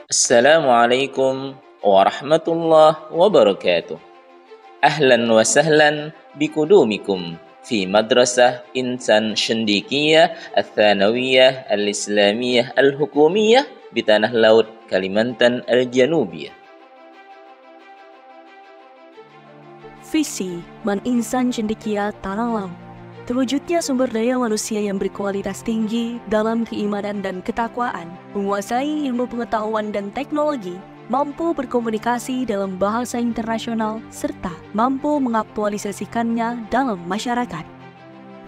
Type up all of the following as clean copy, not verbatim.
Assalamualaikum warahmatullahi wabarakatuh. Ahlan wa sahlan bikudumikum fi madrasah Insan Syendikiyah Al-Thanawiyah Al-Islamiyah Al-Hukumiyah di Tanah Laut, Kalimantan Al-Janubiyah. Visi Man Insan Cendekia Tanah Laut, terwujudnya sumber daya manusia yang berkualitas tinggi dalam keimanan dan ketakwaan, menguasai ilmu pengetahuan dan teknologi, mampu berkomunikasi dalam bahasa internasional, serta mampu mengaktualisasikannya dalam masyarakat.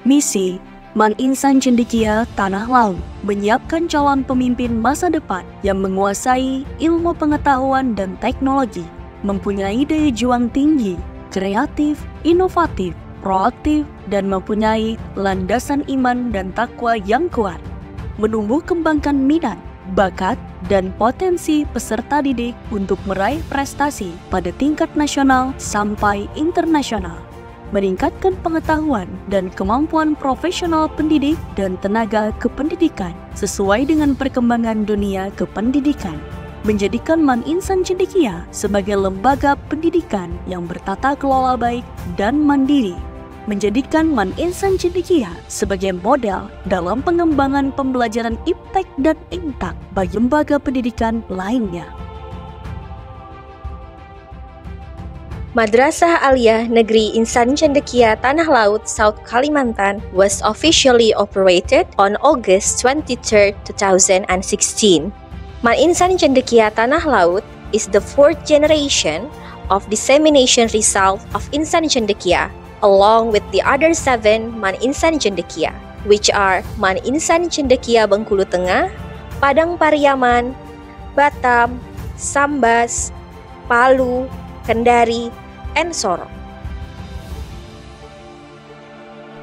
Misi Man Insan Cendekia Tanah Laut menyiapkan calon pemimpin masa depan yang menguasai ilmu pengetahuan dan teknologi, mempunyai daya juang tinggi, kreatif, inovatif, proaktif, dan mempunyai landasan iman dan takwa yang kuat, menumbuh kembangkan minat, bakat, dan potensi peserta didik untuk meraih prestasi pada tingkat nasional sampai internasional, meningkatkan pengetahuan dan kemampuan profesional pendidik dan tenaga kependidikan sesuai dengan perkembangan dunia kependidikan, menjadikan Man Insan Cendekia sebagai lembaga pendidikan yang bertata kelola baik dan mandiri, menjadikan Man Insan Cendekia sebagai model dalam pengembangan pembelajaran iptek dan intak bagi lembaga pendidikan lainnya. Madrasah Aliyah Negeri Insan Cendekia Tanah Laut, South Kalimantan was officially operated on August 23, 2016. Man Insan Cendekia Tanah Laut is the fourth generation of dissemination result of Insan Cendekia, along with the other 7 Man Insan Cendekia, which are Man Insan Cendekia Bengkulu Tengah, Padang Pariaman, Batam, Sambas, Palu, Kendari, and Sorong.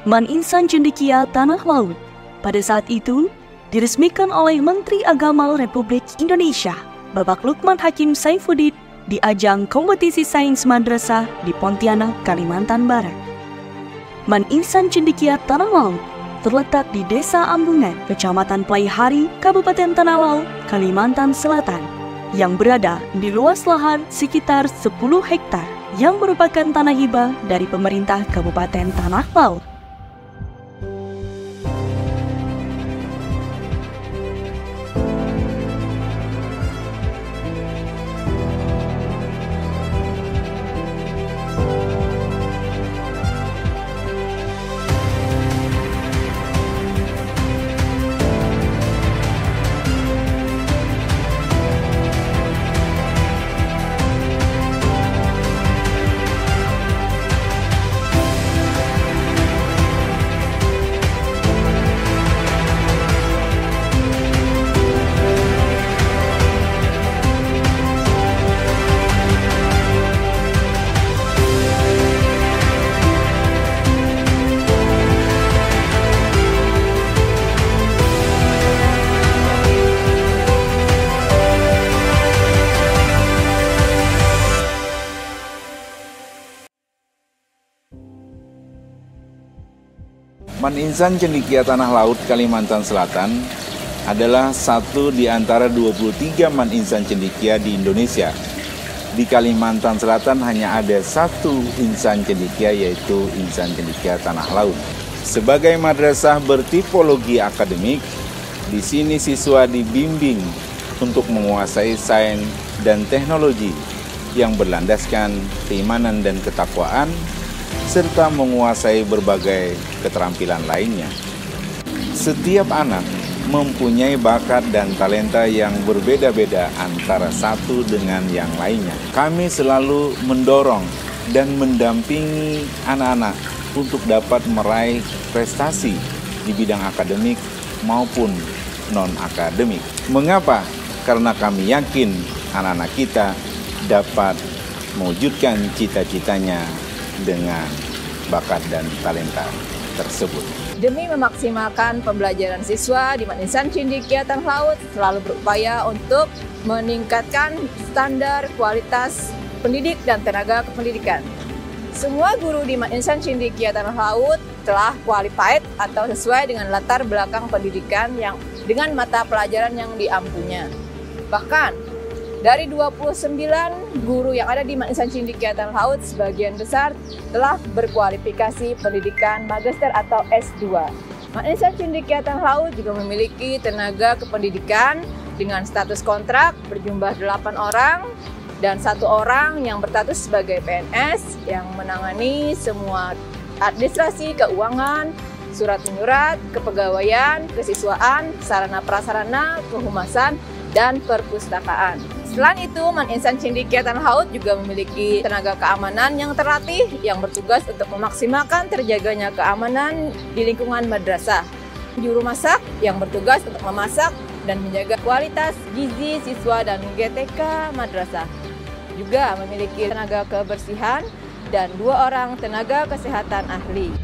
Man Insan Cendekia Tanah Laut pada saat itu diresmikan oleh Menteri Agama Republik Indonesia, Bapak Lukman Hakim Saifuddin, di ajang kompetisi sains madrasah di Pontianak, Kalimantan Barat. Man Insan Cendekia Tanah Laut terletak di Desa Ambungan, Kecamatan Pelaihari, Kabupaten Tanah Laut, Kalimantan Selatan, yang berada di luas lahan sekitar 10 hektar yang merupakan tanah hibah dari pemerintah Kabupaten Tanah Laut. Man Insan Cendekia Tanah Laut Kalimantan Selatan adalah satu di antara 23 Man Insan Cendekia di Indonesia. Di Kalimantan Selatan hanya ada satu Insan Cendekia, yaitu Insan Cendekia Tanah Laut. Sebagai madrasah bertipologi akademik, di sini siswa dibimbing untuk menguasai sains dan teknologi yang berlandaskan keimanan dan ketakwaan, serta menguasai berbagai keterampilan lainnya. Setiap anak mempunyai bakat dan talenta yang berbeda-beda antara satu dengan yang lainnya. Kami selalu mendorong dan mendampingi anak-anak untuk dapat meraih prestasi di bidang akademik maupun non-akademik. Mengapa? Karena kami yakin anak-anak kita dapat mewujudkan cita-citanya dengan bakat dan talenta tersebut. Demi memaksimalkan pembelajaran siswa di Man Insan Cendekia Tanah Laut selalu berupaya untuk meningkatkan standar kualitas pendidik dan tenaga kependidikan. Semua guru di Man Insan Cendekia Tanah Laut telah qualified atau sesuai dengan latar belakang pendidikan yang dengan mata pelajaran yang diampunya. Bahkan Dari 29 guru yang ada di Man Insan Cendekia Tanah Laut, sebagian besar telah berkualifikasi pendidikan magister atau S2. Man Insan Cendekia Tanah Laut juga memiliki tenaga kependidikan dengan status kontrak berjumlah 8 orang dan 1 orang yang berstatus sebagai PNS yang menangani semua administrasi keuangan, surat menyurat, kepegawaian, kesiswaan, sarana prasarana, kehumasan, dan perpustakaan. Selain itu, Man Insan Cendekia Tanah Laut juga memiliki tenaga keamanan yang terlatih yang bertugas untuk memaksimalkan terjaganya keamanan di lingkungan madrasah. Juru masak yang bertugas untuk memasak dan menjaga kualitas gizi siswa dan GTK madrasah. Juga memiliki tenaga kebersihan dan 2 orang tenaga kesehatan ahli.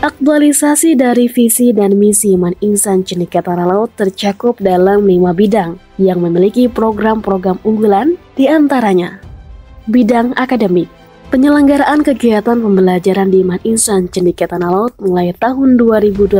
Aktualisasi dari visi dan misi Man Insan Cendekia Tanah Laut tercakup dalam 5 bidang yang memiliki program-program unggulan, di antaranya bidang akademik, penyelenggaraan kegiatan pembelajaran di Man Insan Cendekia Tanah Laut mulai tahun 2022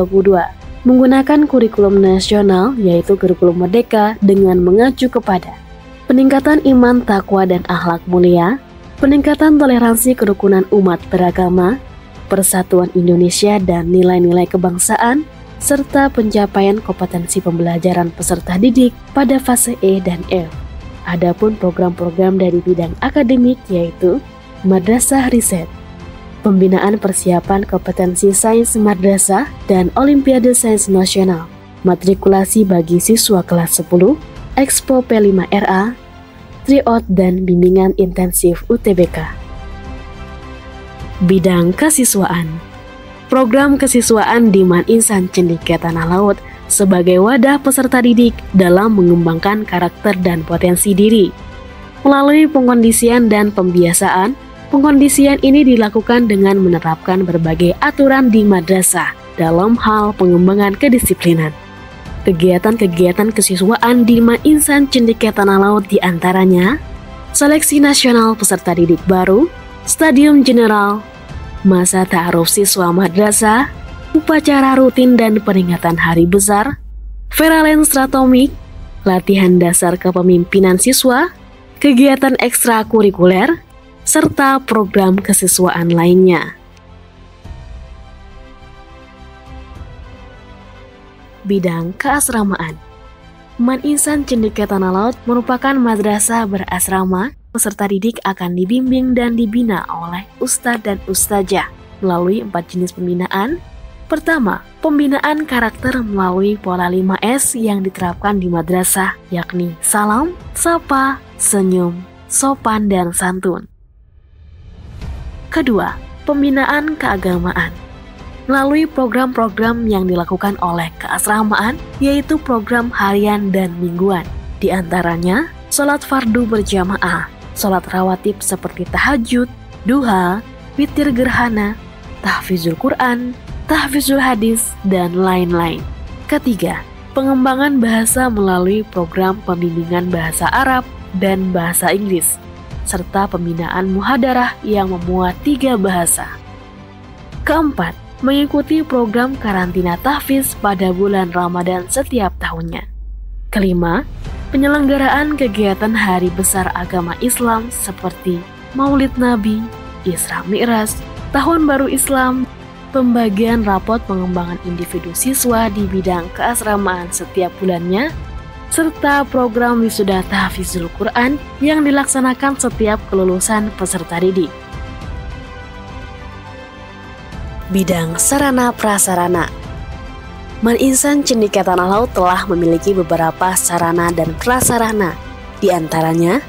menggunakan kurikulum nasional yaitu kurikulum Merdeka dengan mengacu kepada peningkatan iman, takwa, dan akhlak mulia, peningkatan toleransi kerukunan umat beragama, persatuan Indonesia dan nilai-nilai kebangsaan, serta pencapaian kompetensi pembelajaran peserta didik pada fase E dan F. Adapun program-program dari bidang akademik yaitu Madrasah Riset, pembinaan persiapan kompetensi sains madrasah dan Olimpiade Sains Nasional, matrikulasi bagi siswa kelas 10, Expo P5RA, tryout dan bimbingan intensif UTBK. Bidang kesiswaan, program kesiswaan di Man Insan Cendekia Tanah Laut sebagai wadah peserta didik dalam mengembangkan karakter dan potensi diri. Melalui pengkondisian dan pembiasaan, pengkondisian ini dilakukan dengan menerapkan berbagai aturan di madrasah dalam hal pengembangan kedisiplinan. Kegiatan-kegiatan kesiswaan di Man Insan Cendekia Tanah Laut diantaranya seleksi nasional peserta didik baru, stadium general, masa ta'aruf siswa madrasah, upacara rutin dan peringatan hari besar, Veralen Stratomik, latihan dasar kepemimpinan siswa, kegiatan ekstrakurikuler, serta program kesiswaan lainnya. Bidang keasramaan, Man Insan Cendekia Tanah Laut merupakan madrasah berasrama. Peserta didik akan dibimbing dan dibina oleh ustadz dan ustazah melalui 4 jenis pembinaan. Pertama, pembinaan karakter melalui pola 5S yang diterapkan di madrasah, yakni salam, sapa, senyum, sopan, dan santun. Kedua, pembinaan keagamaan melalui program-program yang dilakukan oleh keasramaan, yaitu program harian dan mingguan. Di antaranya, sholat fardu berjamaah, sholat rawatib seperti tahajud, duha, witir gerhana, tahfizul Quran, tahfizul hadis, dan lain-lain. Ketiga, pengembangan bahasa melalui program pembimbingan bahasa Arab dan bahasa Inggris, serta pembinaan muhadarah yang memuat 3 bahasa. Keempat, mengikuti program karantina tahfiz pada bulan Ramadan setiap tahunnya. Kelima, penyelenggaraan kegiatan hari besar agama Islam seperti Maulid Nabi, Isra Mi'raj, Tahun Baru Islam, pembagian rapot pengembangan individu siswa di bidang keasramaan setiap bulannya, serta program wisuda tahfizul Quran yang dilaksanakan setiap kelulusan peserta didik. Bidang sarana prasarana, Man Insan Cendekia Tanah Laut telah memiliki beberapa sarana dan prasarana, di antaranya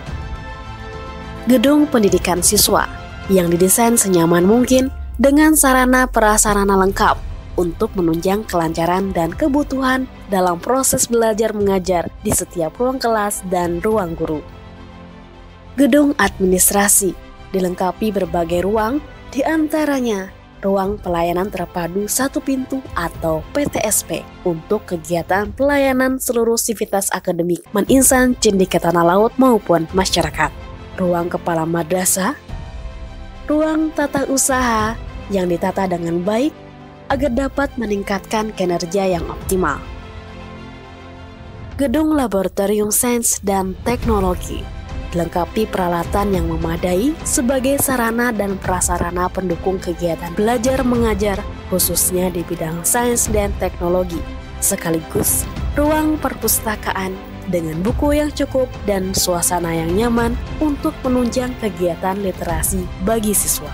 gedung pendidikan siswa yang didesain senyaman mungkin dengan sarana prasarana lengkap untuk menunjang kelancaran dan kebutuhan dalam proses belajar mengajar di setiap ruang kelas dan ruang guru. Gedung administrasi dilengkapi berbagai ruang, di antaranya ruang pelayanan terpadu satu pintu atau PTSP untuk kegiatan pelayanan seluruh sivitas akademik Man Insan Cendekia Tanah Laut maupun masyarakat. Ruang kepala madrasah, ruang tata usaha yang ditata dengan baik agar dapat meningkatkan kinerja yang optimal. Gedung Laboratorium Sains dan Teknologi dilengkapi peralatan yang memadai sebagai sarana dan prasarana pendukung kegiatan belajar mengajar khususnya di bidang sains dan teknologi, sekaligus ruang perpustakaan dengan buku yang cukup dan suasana yang nyaman untuk menunjang kegiatan literasi bagi siswa.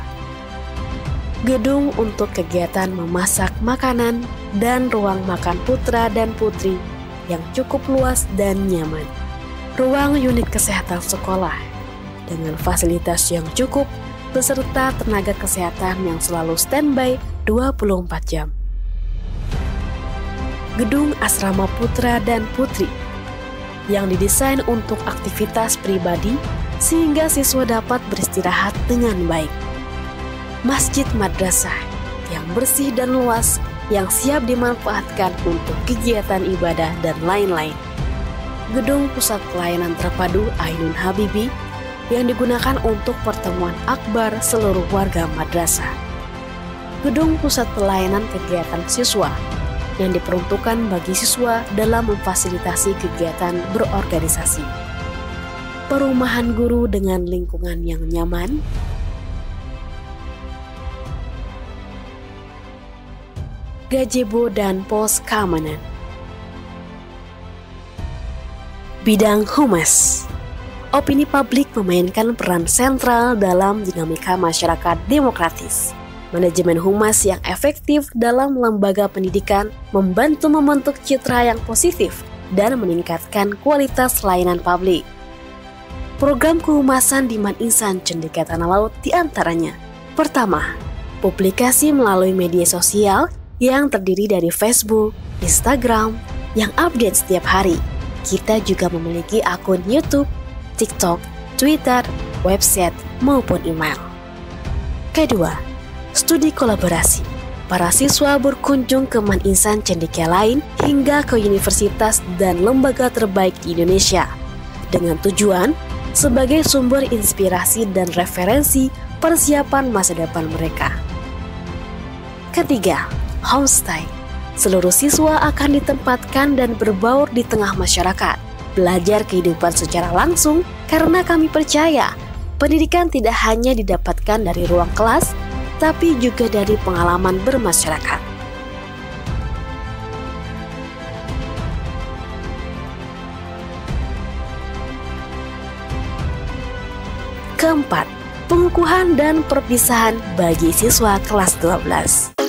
Gedung untuk kegiatan memasak makanan dan ruang makan putra dan putri yang cukup luas dan nyaman. Ruang unit kesehatan sekolah dengan fasilitas yang cukup beserta tenaga kesehatan yang selalu standby 24 jam. Gedung asrama putra dan putri yang didesain untuk aktivitas pribadi sehingga siswa dapat beristirahat dengan baik. Masjid madrasah yang bersih dan luas yang siap dimanfaatkan untuk kegiatan ibadah dan lain-lain. Gedung pusat pelayanan terpadu Ainun Habibi yang digunakan untuk pertemuan akbar seluruh warga madrasah. Gedung pusat pelayanan kegiatan siswa yang diperuntukkan bagi siswa dalam memfasilitasi kegiatan berorganisasi. Perumahan guru dengan lingkungan yang nyaman, gazebo dan pos keamanan. Bidang humas. Opini publik memainkan peran sentral dalam dinamika masyarakat demokratis. Manajemen humas yang efektif dalam lembaga pendidikan membantu membentuk citra yang positif dan meningkatkan kualitas layanan publik. Program kehumasan di Man Insan Cendekia Tanah Laut diantaranya: pertama, publikasi melalui media sosial yang terdiri dari Facebook, Instagram, yang update setiap hari. Kita juga memiliki akun YouTube, TikTok, Twitter, website, maupun email. Kedua, studi kolaborasi. Para siswa berkunjung ke Man Insan Cendekia lain hingga ke universitas dan lembaga terbaik di Indonesia dengan tujuan sebagai sumber inspirasi dan referensi persiapan masa depan mereka. Ketiga, homestay. Seluruh siswa akan ditempatkan dan berbaur di tengah masyarakat, belajar kehidupan secara langsung karena kami percaya pendidikan tidak hanya didapatkan dari ruang kelas, tapi juga dari pengalaman bermasyarakat. Keempat, pengukuhan dan perpisahan bagi siswa kelas 12.